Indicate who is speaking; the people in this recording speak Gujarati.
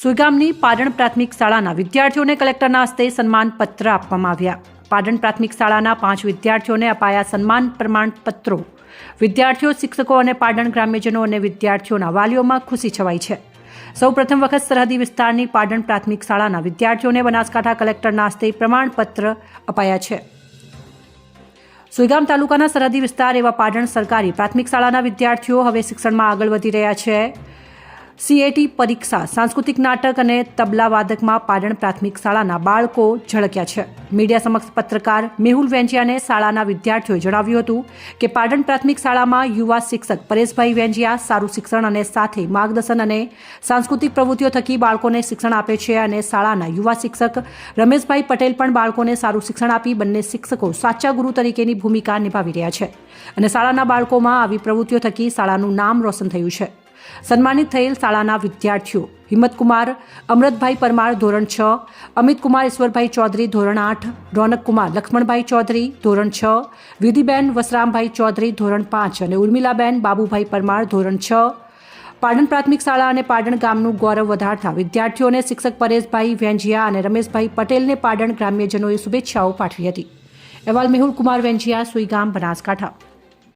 Speaker 1: સુઈગામની પાટણ પ્રાથમિક શાળાના વિદ્યાર્થીઓને કલેક્ટરના હસ્તે સન્માનપત્ર આપવામાં આવ્યા। પાટણ પ્રાથમિક શાળાના 5 વિદ્યાર્થીઓને અપાયા સન્માન પ્રમાણપત્રો। વિદ્યાર્થીઓ, શિક્ષકો અને પાટણ ગ્રામ્યજનો અને વિદ્યાર્થીઓના વાલીઓમાં ખુશી છવાઈ છે। સૌ પ્રથમ વખત સરહદી વિસ્તારની પાટણ પ્રાથમિક શાળાના વિદ્યાર્થીઓને બનાસકાંઠા કલેક્ટરના હસ્તે પ્રમાણપત્ર અપાયા છે। સુઈગામ તાલુકાના સરહદી વિસ્તાર એવા પાટણ સરકારી પ્રાથમિક શાળાના વિદ્યાર્થીઓ હવે શિક્ષણમાં આગળ વધી રહ્યા છે। CAT પરીક્ષા, સાંસ્કૃતિક નાટક અને તબલા વાદકમાં પાટણ પ્રાથમિક શાળાના બાળકો ઝળક્યા છે। મીડિયા સમક્ષ પત્રકાર મેહુલ વેંજિયાને શાળાના વિદ્યાર્થીઓએ જણાવ્યું હતું કે પાટણ પ્રાથમિક શાળામાં યુવા શિક્ષક પરેશભાઈ વેંજિયા સારું શિક્ષણ અને સાથે માર્ગદર્શન અને સાંસ્કૃતિક પ્રવૃત્તિઓ થકી બાળકોને શિક્ષણ આપે છે અને શાળાના યુવા શિક્ષક રમેશભાઈ પટેલ પણ બાળકોને સારું શિક્ષણ આપી બંને શિક્ષકો સાચા ગુરુ તરીકેની ભૂમિકા નિભાવી રહ્યા છે અને શાળાના બાળકોમાં આવી પ્રવૃત્તિઓ થકી શાળાનું નામ રોશન થયું છે। સન્માનિત થયેલ શાળાના વિદ્યાર્થીઓ હિંમતકુમાર અમૃતભાઈ પરમાર ધોરણ 6, અમિતકુમાર ઈશ્વરભાઈ ચૌધરી ધોરણ 8, રોનકકુમાર લક્ષ્મણભાઈ ચૌધરી ધોરણ 6, વિધિબેન વસરામભાઈ ચૌધરી ધોરણ 5 અને ઉર્મિલાબેન બાબુભાઈ પરમાર ધોરણ 6। પાટણ પ્રાથમિક શાળા અને પાટણ ગામનું ગૌરવ વધારતા વિદ્યાર્થીઓને શિક્ષક પરેશભાઈ વેંજિયા અને રમેશભાઈ પટેલને પાટણ ગ્રામ્યજનોએ શુભેચ્છાઓ પાઠવી હતી। અહેવાલ મેહુલ કુમાર વેંજિયા, સુઈગામ, બનાસકાંઠા।